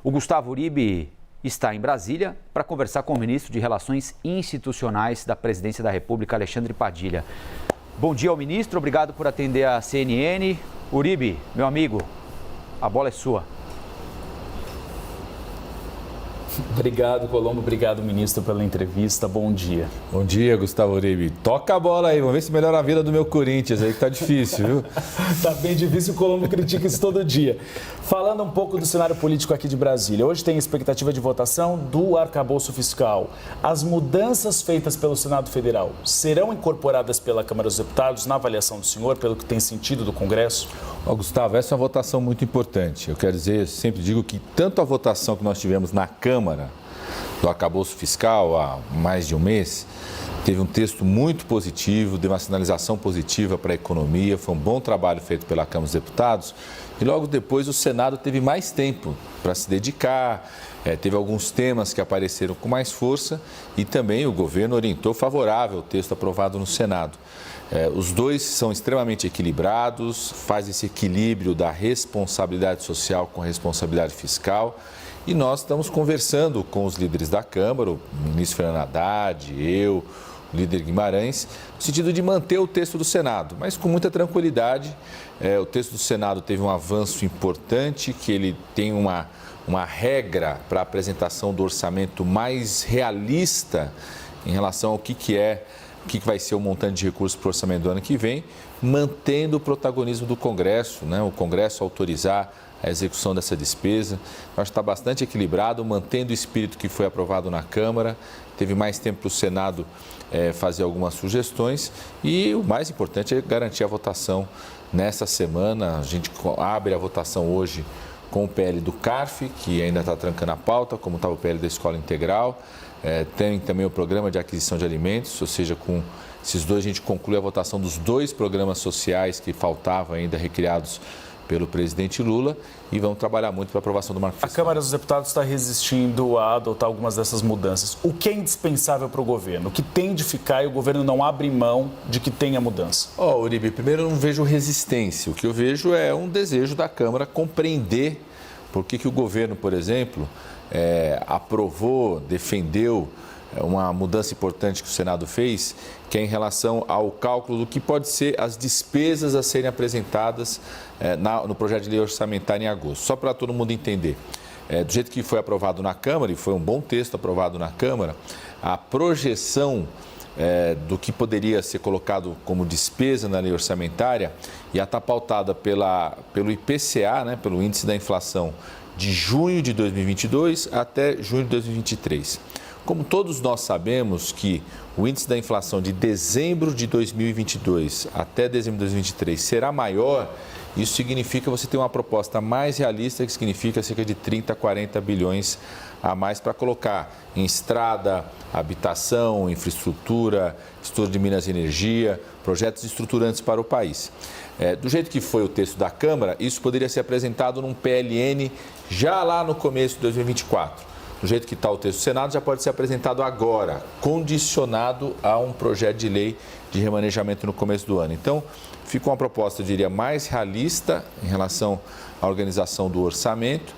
O Gustavo Uribe está em Brasília para conversar com o ministro de Relações Institucionais da Presidência da República, Alexandre Padilha. Bom dia ao ministro, obrigado por atender a CNN. Uribe, meu amigo, a bola é sua. Obrigado, Colombo. Obrigado, ministro, pela entrevista. Bom dia. Bom dia, Gustavo Uribe. Toca a bola aí, vamos ver se melhora a vida do meu Corinthians aí, que tá difícil, viu? Tá bem difícil, o Colombo critica isso todo dia. Falando um pouco do cenário político aqui de Brasília, hoje tem expectativa de votação do arcabouço fiscal. As mudanças feitas pelo Senado Federal serão incorporadas pela Câmara dos Deputados na avaliação do senhor, pelo que tem sentido do Congresso? Ó, Gustavo, essa é uma votação muito importante. Eu quero dizer, eu sempre digo que tanto a votação que nós tivemos na Câmara do arcabouço fiscal há mais de um mês, teve um texto muito positivo, deu uma sinalização positiva para a economia, foi um bom trabalho feito pela Câmara dos Deputados e logo depois o Senado teve mais tempo para se dedicar, teve alguns temas que apareceram com mais força e também o governo orientou favorável o texto aprovado no Senado. Os dois são extremamente equilibrados, faz esse equilíbrio da responsabilidade social com responsabilidade fiscal. E nós estamos conversando com os líderes da Câmara, o ministro Fernando Haddad, eu, o líder Guimarães, no sentido de manter o texto do Senado, mas com muita tranquilidade. O texto do Senado teve um avanço importante, que ele tem uma regra para a apresentação do orçamento mais realista em relação ao que vai ser o montante de recursos para o orçamento do ano que vem, mantendo o protagonismo do Congresso, né? O Congresso autorizar a execução dessa despesa. Acho que está bastante equilibrado, mantendo o espírito que foi aprovado na Câmara. Teve mais tempo para o Senado fazer algumas sugestões e o mais importante é garantir a votação nessa semana. A gente abre a votação hoje com o PL do CARF, que ainda está trancando a pauta, como estava o PL da Escola Integral. Tem também o programa de aquisição de alimentos, ou seja, com esses dois a gente conclui a votação dos dois programas sociais que faltavam ainda, recriados pelo presidente Lula, e vamos trabalhar muito para a aprovação do marco fiscal. A Câmara dos Deputados está resistindo a adotar algumas dessas mudanças. O que é indispensável para o governo? O que tem de ficar e o governo não abre mão de que tenha mudança? Uribe, primeiro eu não vejo resistência. O que eu vejo é um desejo da Câmara compreender por que o governo, por exemplo, aprovou, defendeu uma mudança importante que o Senado fez, que é em relação ao cálculo do que pode ser as despesas a serem apresentadas no projeto de lei orçamentária em agosto. Só para todo mundo entender, do jeito que foi aprovado na Câmara, e foi um bom texto aprovado na Câmara, a projeção do que poderia ser colocado como despesa na lei orçamentária ia estar pautada pelo IPCA, né, pelo Índice da Inflação, de junho de 2022 até junho de 2023. Como todos nós sabemos que o índice da inflação de dezembro de 2022 até dezembro de 2023 será maior, isso significa você ter uma proposta mais realista, que significa cerca de 30, 40 bilhões a mais para colocar em estrada, habitação, infraestrutura, estudo de minas e energia, projetos estruturantes para o país. Do jeito que foi o texto da Câmara, isso poderia ser apresentado num PLN já lá no começo de 2024. Do jeito que está o texto do Senado, já pode ser apresentado agora, condicionado a um projeto de lei de remanejamento no começo do ano. Então, ficou uma proposta, eu diria, mais realista em relação à organização do orçamento,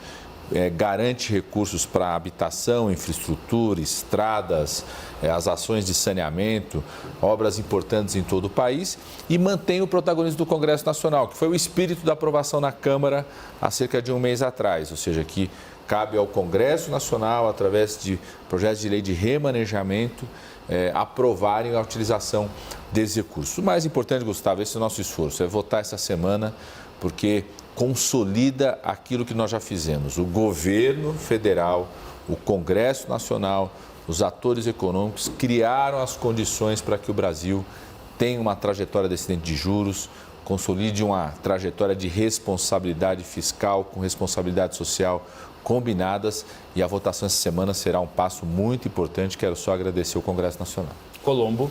garante recursos para habitação, infraestrutura, estradas, as ações de saneamento, obras importantes em todo o país e mantém o protagonismo do Congresso Nacional, que foi o espírito da aprovação na Câmara há cerca de um mês atrás, ou seja, que cabe ao Congresso Nacional, através de projetos de lei de remanejamento, aprovarem a utilização desses recursos. O mais importante, Gustavo, esse é o nosso esforço, é votar essa semana, porque consolida aquilo que nós já fizemos. O governo federal, o Congresso Nacional, os atores econômicos criaram as condições para que o Brasil tenha uma trajetória descendente de juros, consolide uma trajetória de responsabilidade fiscal com responsabilidade social combinadas, e a votação essa semana será um passo muito importante. Quero só agradecer ao Congresso Nacional. Colombo.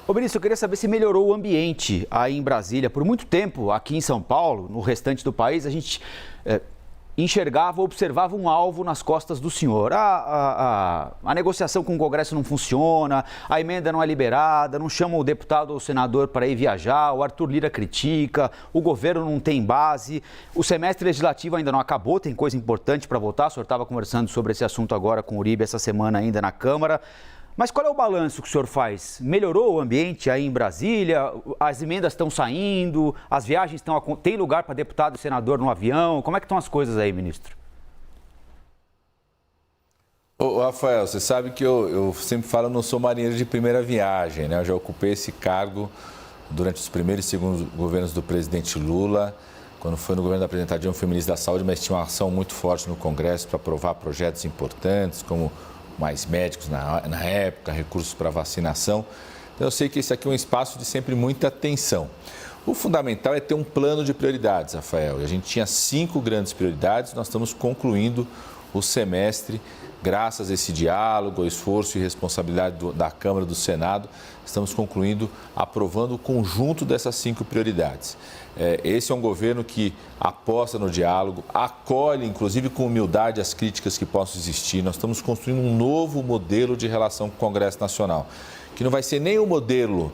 Ô, ministro, eu queria saber se melhorou o ambiente aí em Brasília. Por muito tempo, aqui em São Paulo, no restante do país, a gente enxergava, observava um alvo nas costas do senhor. A negociação com o Congresso não funciona, a emenda não é liberada, não chama o deputado ou o senador para ir viajar, o Arthur Lira critica, o governo não tem base, o semestre legislativo ainda não acabou, tem coisa importante para votar. O senhor estava conversando sobre esse assunto agora com o Uribe essa semana ainda na Câmara. Mas qual é o balanço que o senhor faz? Melhorou o ambiente aí em Brasília? As emendas estão saindo? As viagens estão... Tem lugar para deputado e senador no avião? Como é que estão as coisas aí, ministro? Ô, Rafael, você sabe que eu sempre falo, eu não sou marinheiro de primeira viagem, né? Eu já ocupei esse cargo durante os primeiros e segundos governos do presidente Lula. Quando foi no governo da presidenta Dilma, fui ministro da Saúde, mas tinha uma ação muito forte no Congresso para aprovar projetos importantes, como mais médicos na época, recursos para vacinação. Então, eu sei que esse aqui é um espaço de sempre muita atenção. O fundamental é ter um plano de prioridades, Rafael. A gente tinha 5 grandes prioridades, nós estamos concluindo o semestre, graças a esse diálogo, ao esforço e responsabilidade da Câmara e do Senado, estamos concluindo, aprovando o conjunto dessas 5 prioridades. Esse é um governo que aposta no diálogo, acolhe, inclusive com humildade, as críticas que possam existir. Nós estamos construindo um novo modelo de relação com o Congresso Nacional, que não vai ser nem o modelo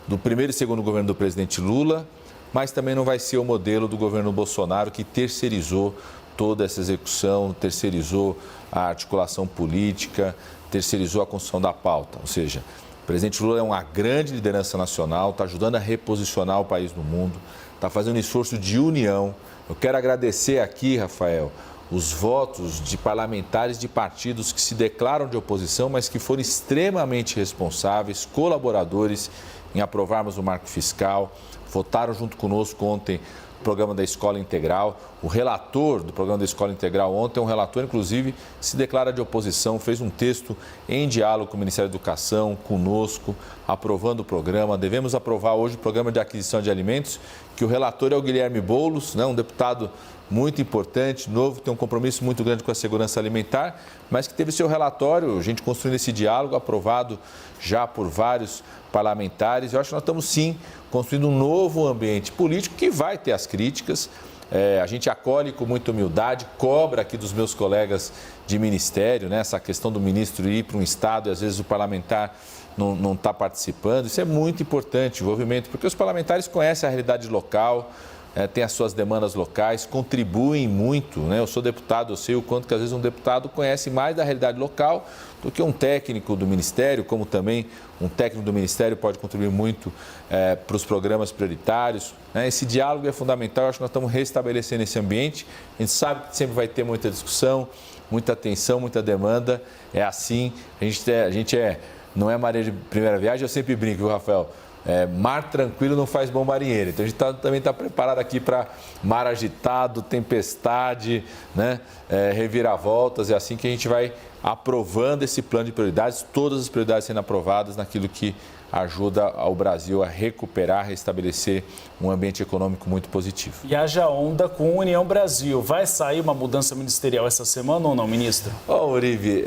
do primeiro e segundo governo do presidente Lula, mas também não vai ser o modelo do governo Bolsonaro, que terceirizou toda essa execução, terceirizou a articulação política, terceirizou a construção da pauta. Ou seja, o presidente Lula é uma grande liderança nacional, está ajudando a reposicionar o país no mundo, está fazendo um esforço de união. Eu quero agradecer aqui, Rafael, os votos de parlamentares de partidos que se declaram de oposição, mas que foram extremamente responsáveis, colaboradores em aprovarmos o marco fiscal, votaram junto conosco ontem o programa da Escola Integral. O relator do programa da Escola Integral ontem, um relator, inclusive, se declara de oposição, fez um texto em diálogo com o Ministério da Educação, conosco, aprovando o programa. Devemos aprovar hoje o programa de aquisição de alimentos, que o relator é o Guilherme Boulos, né, um deputado muito importante, novo, que tem um compromisso muito grande com a segurança alimentar, mas que teve seu relatório, a gente construindo esse diálogo, aprovado já por vários parlamentares. Eu acho que nós estamos, sim, construindo um novo ambiente político que vai ter as críticas. A gente acolhe com muita humildade, cobra aqui dos meus colegas de ministério, né, essa questão do ministro ir para um estado e às vezes o parlamentar não está participando. Isso é muito importante, o envolvimento, porque os parlamentares conhecem a realidade local, tem as suas demandas locais, contribuem muito, né? Eu sou deputado, eu sei o quanto que às vezes um deputado conhece mais da realidade local do que um técnico do Ministério, como também um técnico do Ministério pode contribuir muito para os programas prioritários, né? Esse diálogo é fundamental, eu acho que nós estamos restabelecendo esse ambiente. A gente sabe que sempre vai ter muita discussão, muita tensão, muita demanda, é assim, a gente não é marinheiro de primeira viagem, eu sempre brinco, viu, Rafael? Mar tranquilo não faz bom marinheiro. Então a gente também está preparado aqui para mar agitado, tempestade, né? Reviravoltas. É assim que a gente vai aprovando esse plano de prioridades, todas as prioridades sendo aprovadas naquilo que ajuda ao Brasil a recuperar, restabelecer um ambiente econômico muito positivo. E haja onda com União Brasil. Vai sair uma mudança ministerial essa semana ou não, ministro? Uribe,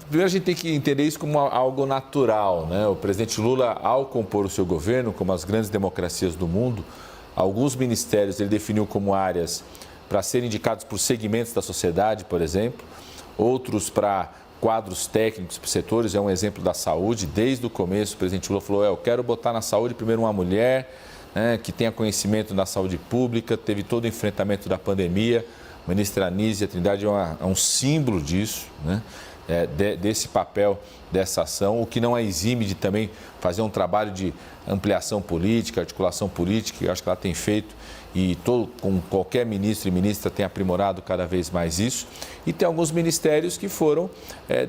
primeiro a gente tem que entender isso como algo natural, né? O presidente Lula, ao compor o seu governo, como as grandes democracias do mundo, alguns ministérios ele definiu como áreas para serem indicados por segmentos da sociedade, por exemplo, outros para quadros técnicos para setores, é um exemplo da saúde. Desde o começo, o presidente Lula falou, eu quero botar na saúde primeiro uma mulher, né, que tenha conhecimento da saúde pública, teve todo o enfrentamento da pandemia. A ministra Anísia Trindade é um símbolo disso, né, desse papel, dessa ação, o que não a exime de também fazer um trabalho de ampliação política, articulação política, eu acho que ela tem feito, e com qualquer ministro e ministra tem aprimorado cada vez mais isso. E tem alguns ministérios que foram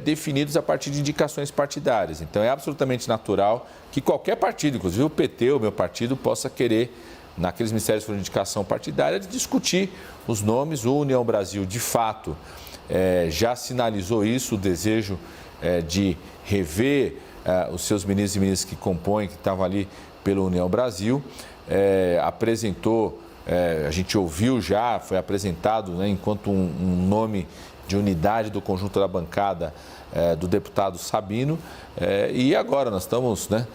definidos a partir de indicações partidárias. Então é absolutamente natural que qualquer partido, inclusive o PT, o meu partido, possa querer, naqueles ministérios que foram de indicação partidária, de discutir os nomes. O União Brasil, de fato, já sinalizou isso, o desejo de rever os seus ministros e ministras que compõem, que estavam ali pela União Brasil, apresentou, a gente ouviu já, foi apresentado, né, enquanto um nome de unidade do conjunto da bancada do deputado Sabino. E agora nós estamos, né?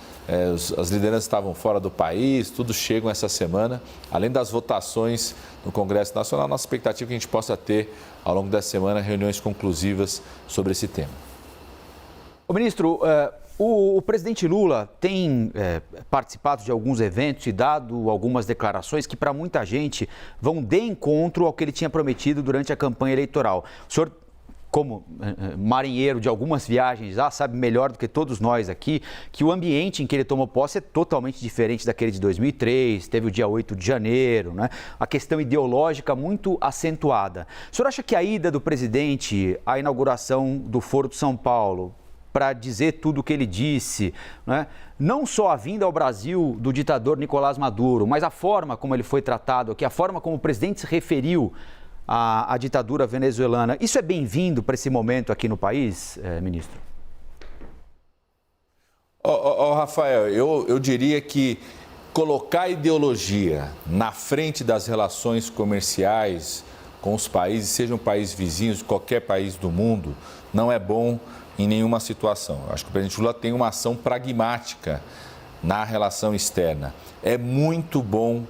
As lideranças estavam fora do país, tudo chegam essa semana. Além das votações no Congresso Nacional, nossa expectativa é que a gente possa ter, ao longo da semana, reuniões conclusivas sobre esse tema. Ô, ministro, o presidente Lula tem participado de alguns eventos e dado algumas declarações que, para muita gente, vão de encontro ao que ele tinha prometido durante a campanha eleitoral. O senhor, como marinheiro de algumas viagens, sabe melhor do que todos nós aqui que o ambiente em que ele tomou posse é totalmente diferente daquele de 2003, teve o dia 8 de janeiro, né? A questão ideológica muito acentuada. O senhor acha que a ida do presidente à inauguração do Foro de São Paulo, para dizer tudo o que ele disse, né? Não só a vinda ao Brasil do ditador Nicolás Maduro, mas a forma como ele foi tratado aqui, a forma como o presidente se referiu à ditadura venezuelana, isso é bem-vindo para esse momento aqui no país, ministro? Rafael, eu diria que colocar ideologia na frente das relações comerciais com os países, sejam países vizinhos, qualquer país do mundo, não é bom em nenhuma situação. Acho que o presidente Lula tem uma ação pragmática na relação externa. É muito bom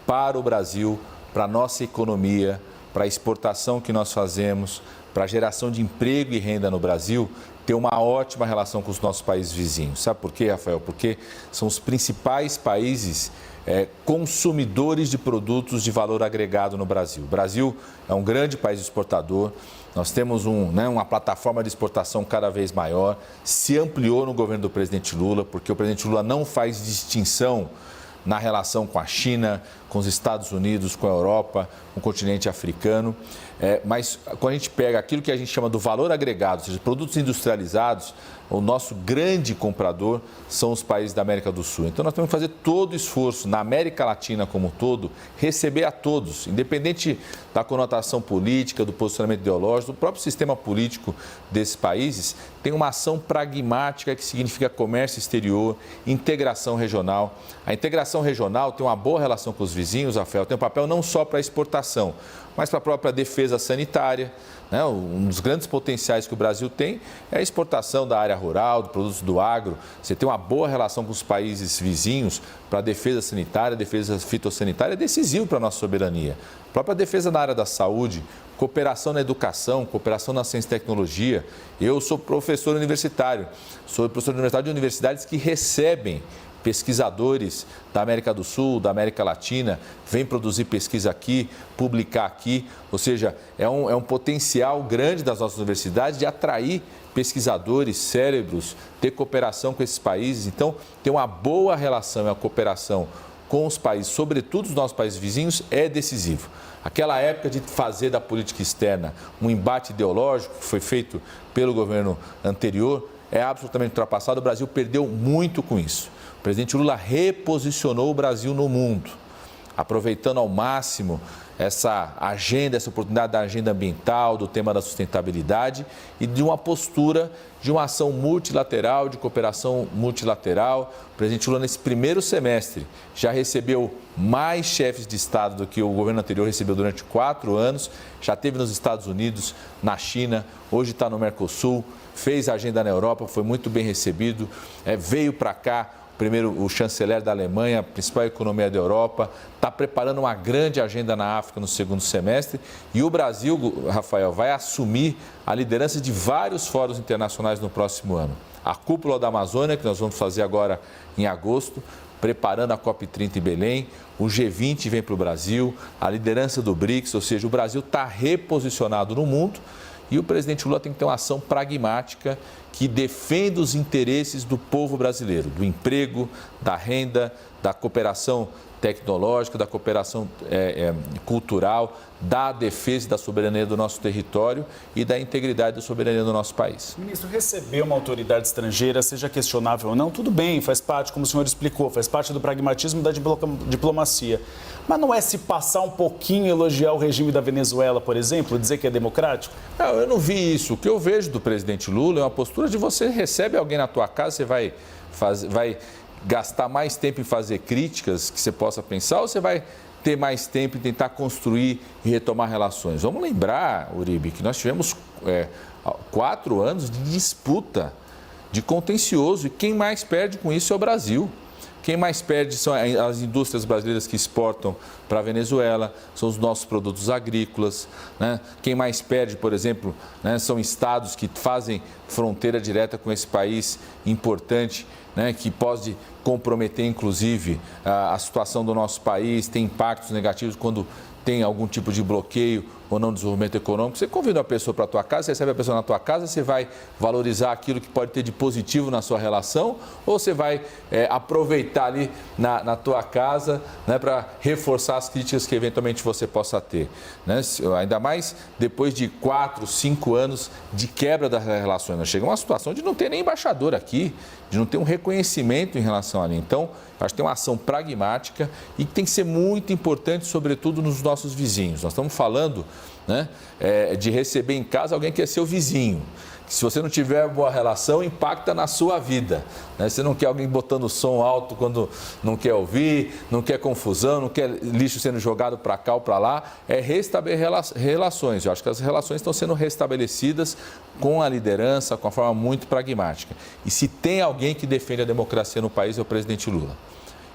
para o Brasil, para a nossa economia, para a exportação que nós fazemos, para a geração de emprego e renda no Brasil, ter uma ótima relação com os nossos países vizinhos. Sabe por quê, Rafael? Porque são os principais países consumidores de produtos de valor agregado no Brasil. O Brasil é um grande país exportador, nós temos uma plataforma de exportação cada vez maior, se ampliou no governo do presidente Lula, porque o presidente Lula não faz distinção na relação com a China, com os Estados Unidos, com a Europa, com o continente africano. Mas quando a gente pega aquilo que a gente chama do valor agregado, ou seja, produtos industrializados, o nosso grande comprador são os países da América do Sul. Então nós temos que fazer todo o esforço na América Latina como um todo, receber a todos, independente da conotação política, do posicionamento ideológico, do próprio sistema político desses países, tem uma ação pragmática que significa comércio exterior, integração regional. A integração regional tem uma boa relação com os vizinhos, Rafael, tem um papel não só para a exportação, mas para a própria defesa sanitária. Um dos grandes potenciais que o Brasil tem é a exportação da área rural, de produtos do agro. Você tem uma boa relação com os países vizinhos para a defesa sanitária, defesa fitossanitária é decisivo para a nossa soberania. A própria defesa na área da saúde, cooperação na educação, cooperação na ciência e tecnologia. Eu sou professor universitário, sou professor universitário de universidades que recebem pesquisadores da América do Sul, da América Latina, vêm produzir pesquisa aqui, publicar aqui, ou seja, é um potencial grande das nossas universidades de atrair pesquisadores, cérebros, ter cooperação com esses países. Então, ter uma boa relação e a cooperação com os países, sobretudo os nossos países vizinhos, é decisivo. Aquela época de fazer da política externa um embate ideológico que foi feito pelo governo anterior é absolutamente ultrapassado. O Brasil perdeu muito com isso. O presidente Lula reposicionou o Brasil no mundo, aproveitando ao máximo essa agenda, essa oportunidade da agenda ambiental, do tema da sustentabilidade e de uma postura de uma ação multilateral, de cooperação multilateral. O presidente Lula, nesse primeiro semestre, já recebeu mais chefes de Estado do que o governo anterior recebeu durante 4 anos, já esteve nos Estados Unidos, na China, hoje está no Mercosul, fez a agenda na Europa, foi muito bem recebido, veio para cá. Primeiro, o chanceler da Alemanha, a principal economia da Europa, está preparando uma grande agenda na África no segundo semestre. E o Brasil, Rafael, vai assumir a liderança de vários fóruns internacionais no próximo ano. A Cúpula da Amazônia, que nós vamos fazer agora em agosto, preparando a COP30 em Belém. O G20 vem para o Brasil, a liderança do BRICS, ou seja, o Brasil está reposicionado no mundo. E o presidente Lula tem que ter uma ação pragmática que defenda os interesses do povo brasileiro, do emprego, da renda, da cooperação tecnológica, da cooperação cultural, da defesa da soberania do nosso território e da integridade da soberania do nosso país. Ministro, receber uma autoridade estrangeira, seja questionável ou não, tudo bem, faz parte, como o senhor explicou, faz parte do pragmatismo da diplomacia. Mas não é se passar um pouquinho, elogiar o regime da Venezuela, por exemplo, dizer que é democrático? Não, eu não vi isso. O que eu vejo do presidente Lula é uma postura de você recebe alguém na tua casa, você vai gastar mais tempo em fazer críticas que você possa pensar ou você vai ter mais tempo e tentar construir e retomar relações. Vamos lembrar, Uribe, que nós tivemos 4 anos de disputa, de contencioso, e quem mais perde com isso é o Brasil. Quem mais perde são as indústrias brasileiras que exportam para a Venezuela, são os nossos produtos agrícolas, né? Quem mais perde, por exemplo, né, são estados que fazem fronteira direta com esse país importante, né, que pode comprometer, inclusive, a situação do nosso país, tem impactos negativos quando tem algum tipo de bloqueio ou não desenvolvimento econômico. Você convida uma pessoa para a tua casa, você recebe a pessoa na tua casa, você vai valorizar aquilo que pode ter de positivo na sua relação, ou você vai aproveitar ali na tua casa, né, para reforçar as críticas que eventualmente você possa ter, né? Ainda mais depois de 4, 5 anos de quebra das relações. Nós chegamos a uma situação de não ter nem embaixador aqui, de não ter um reconhecimento em relação ali. Então, acho que tem uma ação pragmática e que tem que ser muito importante, sobretudo nos nossos vizinhos. Nós estamos falando, né, de receber em casa alguém que é seu vizinho. Que se você não tiver boa relação, impacta na sua vida, né? Você não quer alguém botando som alto quando não quer ouvir, não quer confusão, não quer lixo sendo jogado para cá ou para lá. É restabelecer relações. Eu acho que as relações estão sendo restabelecidas com a liderança, com a forma muito pragmática. E se tem alguém que defende a democracia no país, é o presidente Lula.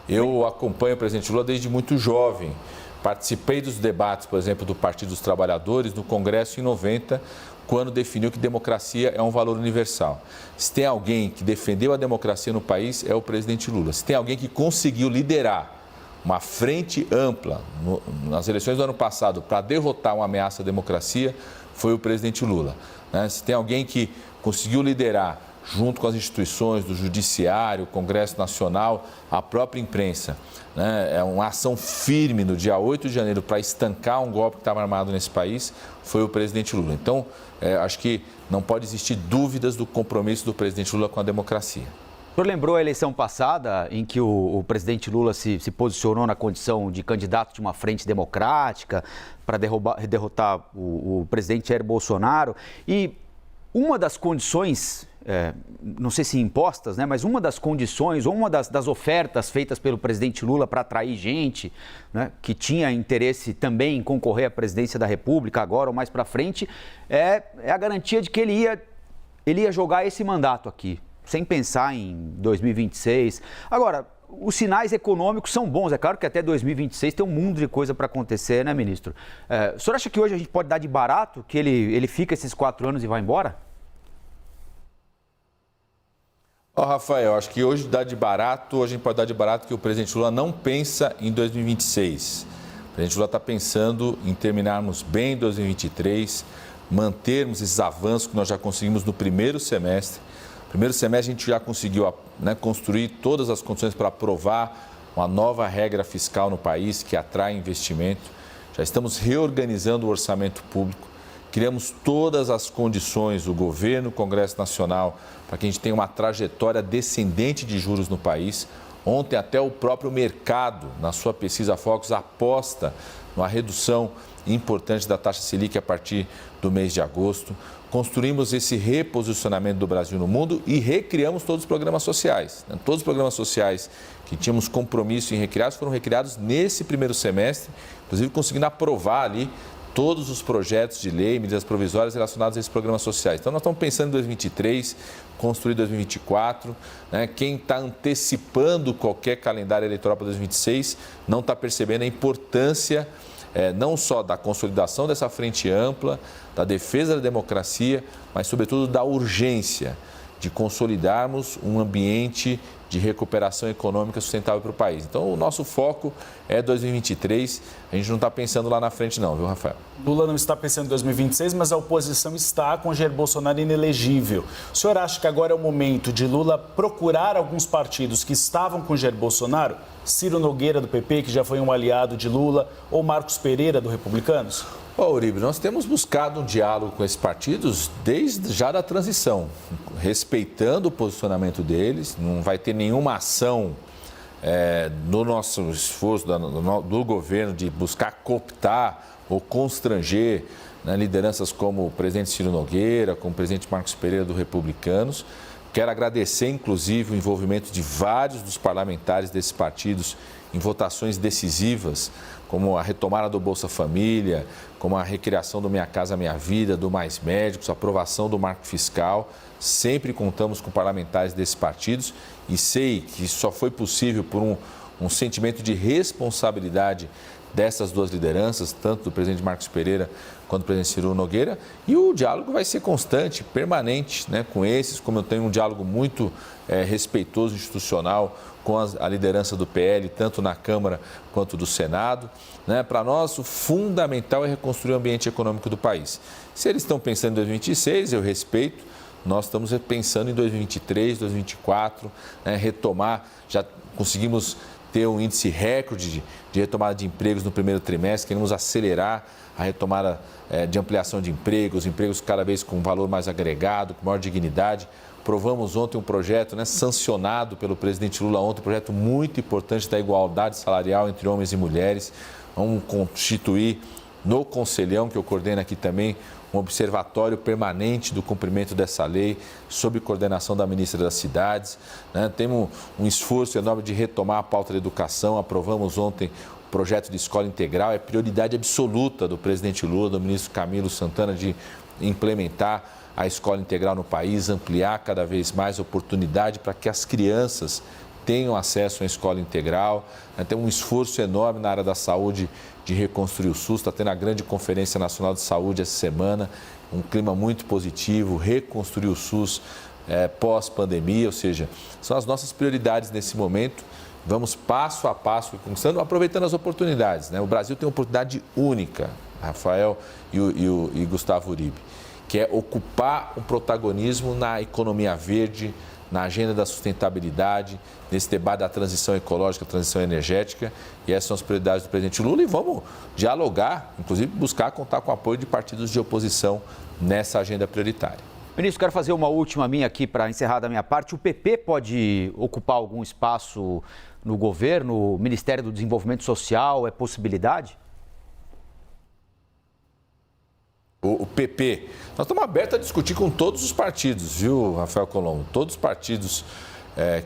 Eu acompanho o presidente Lula desde muito jovem. Participei dos debates, por exemplo, do Partido dos Trabalhadores, no Congresso em 90, quando definiu que democracia é um valor universal. Se tem alguém que defendeu a democracia no país, é o presidente Lula. Se tem alguém que conseguiu liderar uma frente ampla nas eleições do ano passado para derrotar uma ameaça à democracia, foi o presidente Lula, né? Se tem alguém que conseguiu liderar, junto com as instituições do Judiciário, Congresso Nacional, a própria imprensa, né, é uma ação firme no dia 8 de janeiro para estancar um golpe que estava armado nesse país, foi o presidente Lula. Então, acho que não pode existir dúvidas do compromisso do presidente Lula com a democracia. O senhor lembrou a eleição passada em que o presidente Lula se posicionou na condição de candidato de uma frente democrática para derrotar o presidente Jair Bolsonaro, e uma das condições, não sei se impostas, né, mas uma das condições ou uma das ofertas feitas pelo presidente Lula para atrair gente, né, que tinha interesse também em concorrer à presidência da República agora ou mais para frente, é a garantia de que ele ia jogar esse mandato aqui, sem pensar em 2026. Agora, os sinais econômicos são bons. É claro que até 2026 tem um mundo de coisa para acontecer, né, ministro? O senhor acha que hoje a gente pode dar de barato que ele fica esses 4 anos e vai embora? Rafael, acho que hoje a gente pode dar de barato que o presidente Lula não pensa em 2026. O presidente Lula está pensando em terminarmos bem 2023, mantermos esses avanços que nós já conseguimos no primeiro semestre. No primeiro semestre a gente já conseguiu, né, construir todas as condições para aprovar uma nova regra fiscal no país que atrai investimento. Já estamos reorganizando o orçamento público, criamos todas as condições, o governo, o Congresso Nacional, para que a gente tenha uma trajetória descendente de juros no país. Ontem até o próprio mercado, na sua pesquisa Focus, aposta numa redução importante da taxa Selic a partir do mês de agosto. Construímos esse reposicionamento do Brasil no mundo e recriamos todos os programas sociais. Todos os programas sociais que tínhamos compromisso em recriar foram recriados nesse primeiro semestre, inclusive conseguindo aprovar ali todos os projetos de lei, medidas provisórias relacionadas a esses programas sociais. Então, nós estamos pensando em 2023, construir 2024. Né? Quem está antecipando qualquer calendário eleitoral para 2026 não está percebendo a importância não só da consolidação dessa frente ampla, da defesa da democracia, mas, sobretudo, da urgência de consolidarmos um ambiente de recuperação econômica sustentável para o país. Então, o nosso foco é 2023, a gente não está pensando lá na frente não, viu, Rafael? Lula não está pensando em 2026, mas a oposição está com Jair Bolsonaro inelegível. O senhor acha que agora é o momento de Lula procurar alguns partidos que estavam com Jair Bolsonaro? Ciro Nogueira, do PP, que já foi um aliado de Lula, ou Marcos Pereira, do Republicanos? Uribe, nós temos buscado um diálogo com esses partidos desde já da transição, respeitando o posicionamento deles. Não vai ter nenhuma ação no nosso esforço do governo de buscar cooptar ou constranger, né, lideranças como o presidente Ciro Nogueira, como o presidente Marcos Pereira, do Republicanos. Quero agradecer, inclusive, o envolvimento de vários dos parlamentares desses partidos em votações decisivas, como a retomada do Bolsa Família, como a recriação do Minha Casa Minha Vida, do Mais Médicos, a aprovação do Marco Fiscal. Sempre contamos com parlamentares desses partidos e sei que isso só foi possível por um sentimento de responsabilidade dessas duas lideranças, tanto do presidente Marcos Pereira quanto do presidente Ciro Nogueira, e o diálogo vai ser constante, permanente, né, com esses, como eu tenho um diálogo muito respeitoso, institucional, com a liderança do PL, tanto na Câmara quanto do Senado. Né? Para nós, o fundamental é reconstruir o ambiente econômico do país. Se eles estão pensando em 2026, eu respeito. Nós estamos pensando em 2023, 2024, né, retomar, já conseguimos ter um índice recorde de retomada de empregos no primeiro trimestre, queremos acelerar a retomada de ampliação de empregos cada vez com valor mais agregado, com maior dignidade. Aprovamos ontem um projeto, né, sancionado pelo presidente Lula ontem, um projeto muito importante da igualdade salarial entre homens e mulheres. Vamos constituir no Conselhão, que eu coordeno aqui também, um observatório permanente do cumprimento dessa lei, sob coordenação da ministra das Cidades. Né? Temos um esforço enorme de retomar a pauta da educação. Aprovamos ontem o projeto de escola integral. É prioridade absoluta do presidente Lula, do ministro Camilo Santana, de implementar a escola integral no país, ampliar cada vez mais a oportunidade para que as crianças tenham acesso à escola integral. Tem um esforço enorme na área da saúde de reconstruir o SUS, está tendo a grande Conferência Nacional de Saúde essa semana, um clima muito positivo, reconstruir o SUS pós-pandemia, ou seja, são as nossas prioridades nesse momento. Vamos passo a passo conquistando, aproveitando as oportunidades. Né? O Brasil tem uma oportunidade única, Rafael e Gustavo Uribe, que é ocupar um protagonismo na economia verde, na agenda da sustentabilidade, nesse debate da transição ecológica, transição energética, e essas são as prioridades do presidente Lula, e vamos dialogar, inclusive buscar contar com o apoio de partidos de oposição nessa agenda prioritária. Ministro, quero fazer uma última minha aqui para encerrar da minha parte. O PP pode ocupar algum espaço no governo? O Ministério do Desenvolvimento Social é possibilidade? O PP, nós estamos abertos a discutir com todos os partidos, viu, Rafael Colombo? Todos os partidos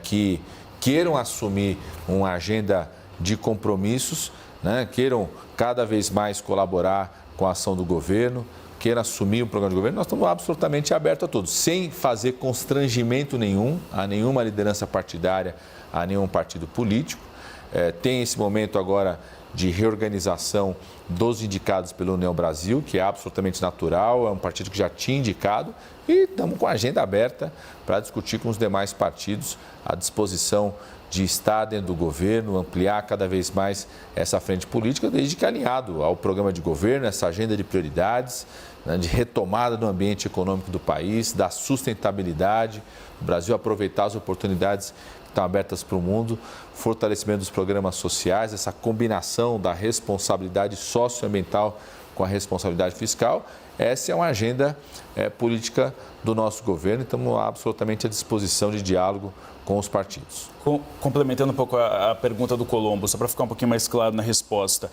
que queiram assumir uma agenda de compromissos, né, queiram cada vez mais colaborar com a ação do governo, queiram assumir o programa de governo, nós estamos absolutamente abertos a todos, sem fazer constrangimento nenhum a nenhuma liderança partidária, a nenhum partido político. Tem esse momento agora de reorganização dos indicados pela União Brasil, que é absolutamente natural, é um partido que já tinha indicado, e estamos com a agenda aberta para discutir com os demais partidos a disposição de estar dentro do governo, ampliar cada vez mais essa frente política, desde que alinhado ao programa de governo, essa agenda de prioridades, né, de retomada do ambiente econômico do país, da sustentabilidade, o Brasil aproveitar as oportunidades estão abertas para o mundo, fortalecimento dos programas sociais, essa combinação da responsabilidade socioambiental com a responsabilidade fiscal. Essa é uma agenda política do nosso governo e estamos absolutamente à disposição de diálogo com os partidos. Complementando um pouco a pergunta do Colombo, só para ficar um pouquinho mais claro na resposta.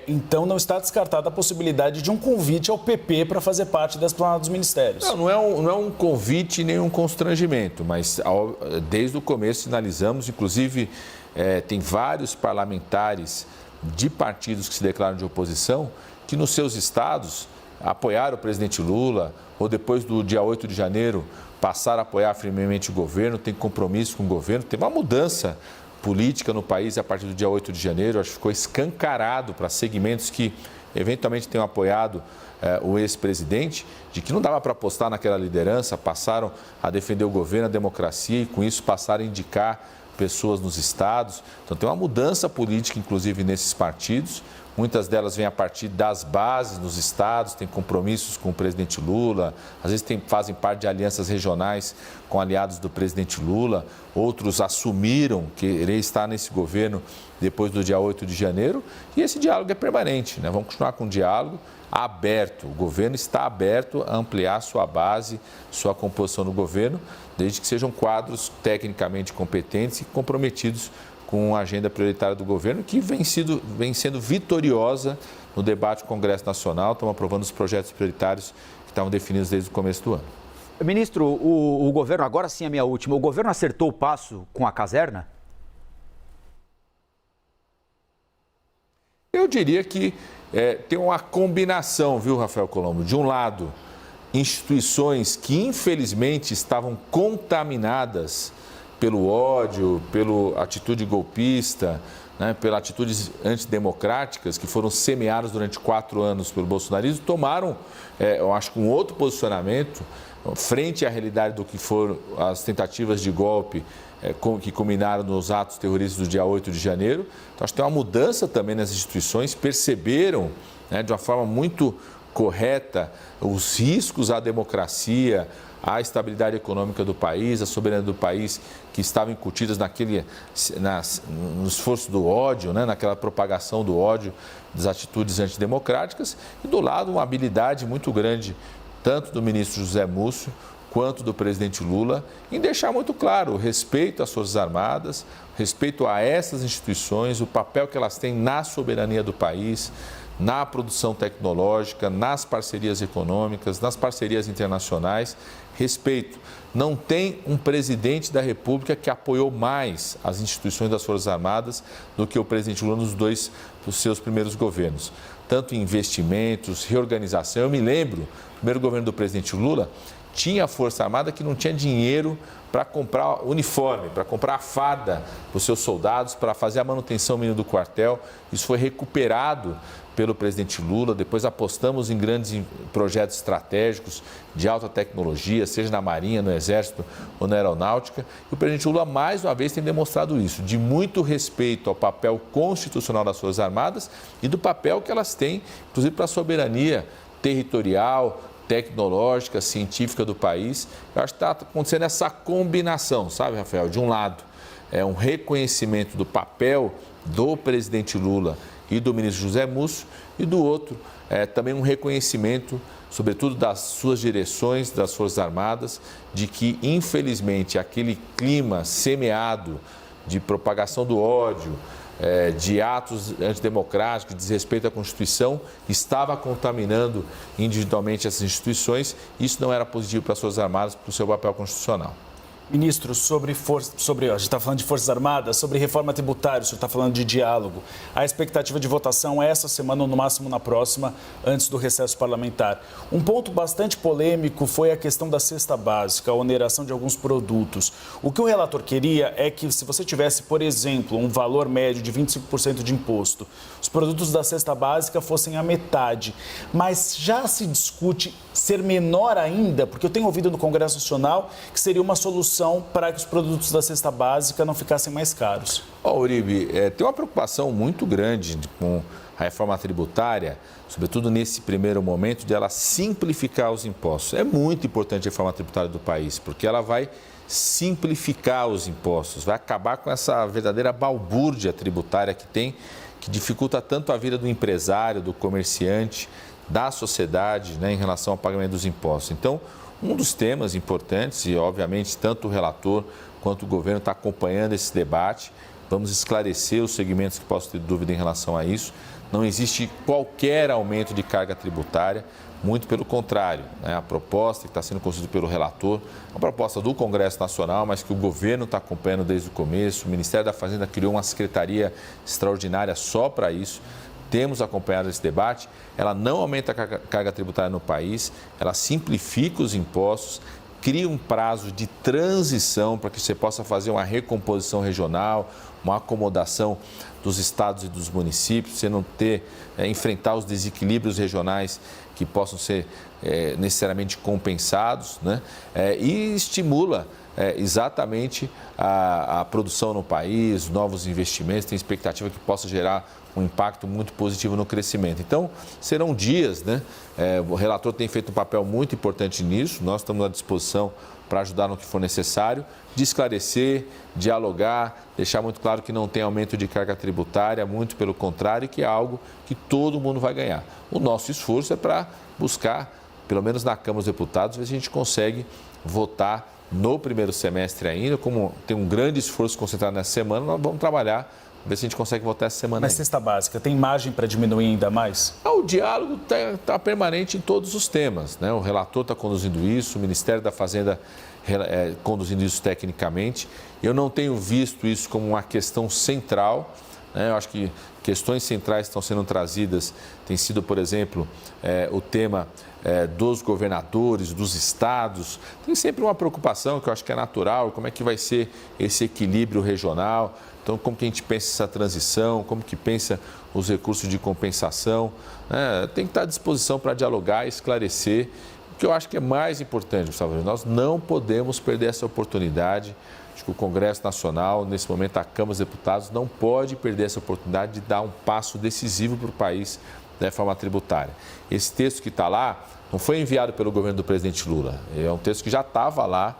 Então, não está descartada a possibilidade de um convite ao PP para fazer parte da esplanada dos ministérios? Não é um convite nem um constrangimento, mas desde o começo sinalizamos, inclusive tem vários parlamentares de partidos que se declaram de oposição que nos seus estados apoiaram o presidente Lula ou depois do dia 8 de janeiro passaram a apoiar firmemente o governo, tem compromisso com o governo, tem uma mudança política no país a partir do dia 8 de janeiro, acho que ficou escancarado para segmentos que eventualmente tenham apoiado o ex-presidente, de que não dava para apostar naquela liderança, passaram a defender o governo, a democracia e com isso passaram a indicar pessoas nos estados. Então tem uma mudança política, inclusive, nesses partidos. Muitas delas vêm a partir das bases nos estados, têm compromissos com o presidente Lula, às vezes fazem parte de alianças regionais com aliados do presidente Lula, outros assumiram querer estar nesse governo depois do dia 8 de janeiro, e esse diálogo é permanente, né? Vamos continuar com o diálogo aberto, o governo está aberto a ampliar sua base, sua composição no governo, desde que sejam quadros tecnicamente competentes e comprometidos com a agenda prioritária do governo, que vem sendo vitoriosa no debate do Congresso Nacional. Estamos aprovando os projetos prioritários que estavam definidos desde o começo do ano. Ministro, o governo, agora sim a minha última, o governo acertou o passo com a caserna? Eu diria que tem uma combinação, viu, Rafael Colombo? De um lado, instituições que infelizmente estavam contaminadas pelo ódio, pela atitude golpista, né, pelas atitudes antidemocráticas que foram semeadas durante 4 anos pelo bolsonarismo, tomaram, eu acho que um outro posicionamento frente à realidade do que foram as tentativas de golpe que culminaram nos atos terroristas do dia 8 de janeiro. Então, acho que tem uma mudança também nas instituições, perceberam, né, de uma forma muito correta os riscos à democracia, à estabilidade econômica do país, à soberania do país, que estavam incutidas no esforço do ódio, né, naquela propagação do ódio, das atitudes antidemocráticas, e do lado uma habilidade muito grande, tanto do ministro José Múcio, quanto do presidente Lula, em deixar muito claro o respeito às Forças Armadas, respeito a essas instituições, o papel que elas têm na soberania do país, na produção tecnológica, nas parcerias econômicas, nas parcerias internacionais. Respeito. Não tem um presidente da República que apoiou mais as instituições das Forças Armadas do que o presidente Lula nos dois dos seus primeiros governos. Tanto em investimentos, reorganização. Eu me lembro, o primeiro governo do presidente Lula tinha a Força Armada que não tinha dinheiro para comprar uniforme, para comprar a farda para os seus soldados, para fazer a manutenção mínima do quartel. Isso foi recuperado pelo presidente Lula. Depois apostamos em grandes projetos estratégicos de alta tecnologia, seja na Marinha, no Exército ou na Aeronáutica. E o presidente Lula, mais uma vez, tem demonstrado isso, de muito respeito ao papel constitucional das Forças Armadas e do papel que elas têm, inclusive para a soberania territorial, tecnológica, científica do país. Eu acho que está acontecendo essa combinação, sabe, Rafael? De um lado, é um reconhecimento do papel do presidente Lula e do ministro José Múcio, e do outro, também um reconhecimento, sobretudo das suas direções, das Forças Armadas, de que, infelizmente, aquele clima semeado de propagação do ódio, de atos antidemocráticos, de desrespeito à Constituição, estava contaminando individualmente essas instituições. Isso não era positivo para as Forças Armadas, para o seu papel constitucional. Ministro, a gente está falando de Forças Armadas, sobre reforma tributária, o senhor está falando de diálogo. A expectativa de votação é essa semana ou no máximo na próxima, antes do recesso parlamentar. Um ponto bastante polêmico foi a questão da cesta básica, a oneração de alguns produtos. O que o relator queria é que, se você tivesse, por exemplo, um valor médio de 25% de imposto, os produtos da cesta básica fossem a metade. Mas já se discute ser menor ainda, porque eu tenho ouvido no Congresso Nacional que seria uma solução para que os produtos da cesta básica não ficassem mais caros. Uribe, tem uma preocupação muito grande com a reforma tributária, sobretudo nesse primeiro momento, de ela simplificar os impostos. É muito importante a reforma tributária do país, porque ela vai simplificar os impostos, vai acabar com essa verdadeira balbúrdia tributária que tem, que dificulta tanto a vida do empresário, do comerciante, da sociedade, né, em relação ao pagamento dos impostos. Então, um dos temas importantes, e obviamente tanto o relator quanto o governo está acompanhando esse debate, vamos esclarecer os segmentos que possam ter dúvida em relação a isso. Não existe qualquer aumento de carga tributária, muito pelo contrário, né? A proposta que está sendo construída pelo relator, uma proposta do Congresso Nacional, mas que o governo está acompanhando desde o começo. O Ministério da Fazenda criou uma secretaria extraordinária só para isso. Temos acompanhado esse debate. Ela não aumenta a carga tributária no país, ela simplifica os impostos, cria um prazo de transição para que você possa fazer uma recomposição regional, uma acomodação dos estados e dos municípios, você não enfrentar os desequilíbrios regionais que possam ser necessariamente compensados, né? E estimula exatamente a produção no país, novos investimentos, tem expectativa que possa gerar um impacto muito positivo no crescimento. Então, serão dias, né? O relator tem feito um papel muito importante nisso, nós estamos à disposição para ajudar no que for necessário, de esclarecer, dialogar, deixar muito claro que não tem aumento de carga tributária, muito pelo contrário, que é algo que todo mundo vai ganhar. O nosso esforço é para buscar, pelo menos na Câmara dos Deputados, ver se a gente consegue votar no primeiro semestre ainda. Como tem um grande esforço concentrado nessa semana, nós vamos trabalhar, ver se a gente consegue votar essa semana. Mas cesta básica, tem margem para diminuir ainda mais? O diálogo está permanente em todos os temas, né? O relator está conduzindo isso, o Ministério da Fazenda conduzindo isso tecnicamente. Eu não tenho visto isso como uma questão central. Eu acho que questões centrais que estão sendo trazidas tem sido, por exemplo, o tema dos governadores, dos estados. Tem sempre uma preocupação que eu acho que é natural, como é que vai ser esse equilíbrio regional. Então, como que a gente pensa essa transição, como que pensa os recursos de compensação. Tem que estar à disposição para dialogar e esclarecer. O que eu acho que é mais importante, Gustavo, nós não podemos perder essa oportunidade. Acho que o Congresso Nacional, nesse momento a Câmara dos Deputados, não pode perder essa oportunidade de dar um passo decisivo para o país da reforma tributária. Esse texto que está lá não foi enviado pelo governo do presidente Lula. É um texto que já estava lá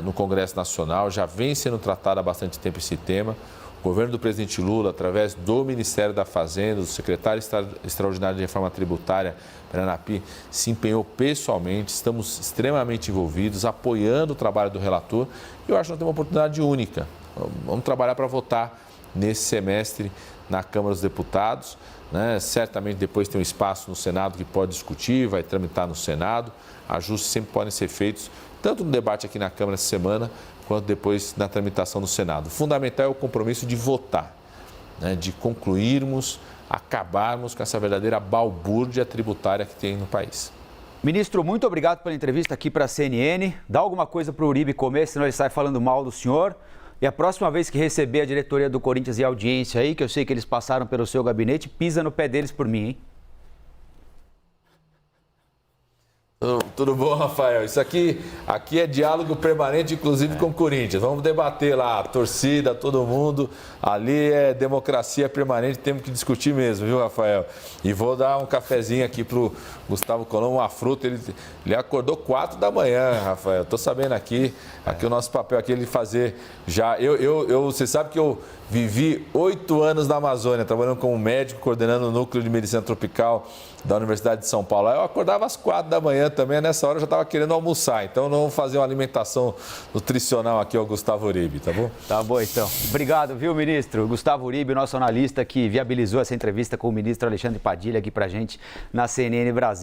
no Congresso Nacional, já vem sendo tratado há bastante tempo esse tema. O governo do presidente Lula, através do Ministério da Fazenda, do secretário extraordinário de reforma tributária, Paranapi, se empenhou pessoalmente, estamos extremamente envolvidos, apoiando o trabalho do relator. E eu acho que nós temos uma oportunidade única. Vamos trabalhar para votar nesse semestre na Câmara dos Deputados. Certamente depois tem um espaço no Senado que pode discutir, vai tramitar no Senado. Ajustes sempre podem ser feitos, tanto no debate aqui na Câmara essa semana, quanto depois na tramitação no Senado. O fundamental é o compromisso de votar, de concluirmos, acabarmos com essa verdadeira balbúrdia tributária que tem no país. Ministro, muito obrigado pela entrevista aqui para a CNN. Dá alguma coisa para o Uribe comer, senão ele sai falando mal do senhor. E a próxima vez que receber a diretoria do Corinthians e a audiência aí, que eu sei que eles passaram pelo seu gabinete, pisa no pé deles por mim, hein? Tudo bom, Rafael? Isso aqui é diálogo permanente, inclusive com o Corinthians. Vamos debater lá, a torcida, todo mundo. Ali é democracia permanente, temos que discutir mesmo, viu, Rafael? E vou dar um cafezinho aqui pro Gustavo Colombo, uma fruta. Ele acordou 4 da manhã, Rafael. Estou sabendo aqui o nosso papel aqui, ele fazer já. Você sabe que eu vivi 8 anos na Amazônia, trabalhando como médico, coordenando o núcleo de medicina tropical da Universidade de São Paulo. Eu acordava às 4 da manhã também, nessa hora eu já estava querendo almoçar. Então, não vamos fazer uma alimentação nutricional aqui ao Gustavo Uribe, tá bom? Tá bom, então. Obrigado, viu, ministro? Gustavo Uribe, nosso analista que viabilizou essa entrevista com o ministro Alexandre Padilha aqui pra gente na CNN Brasil.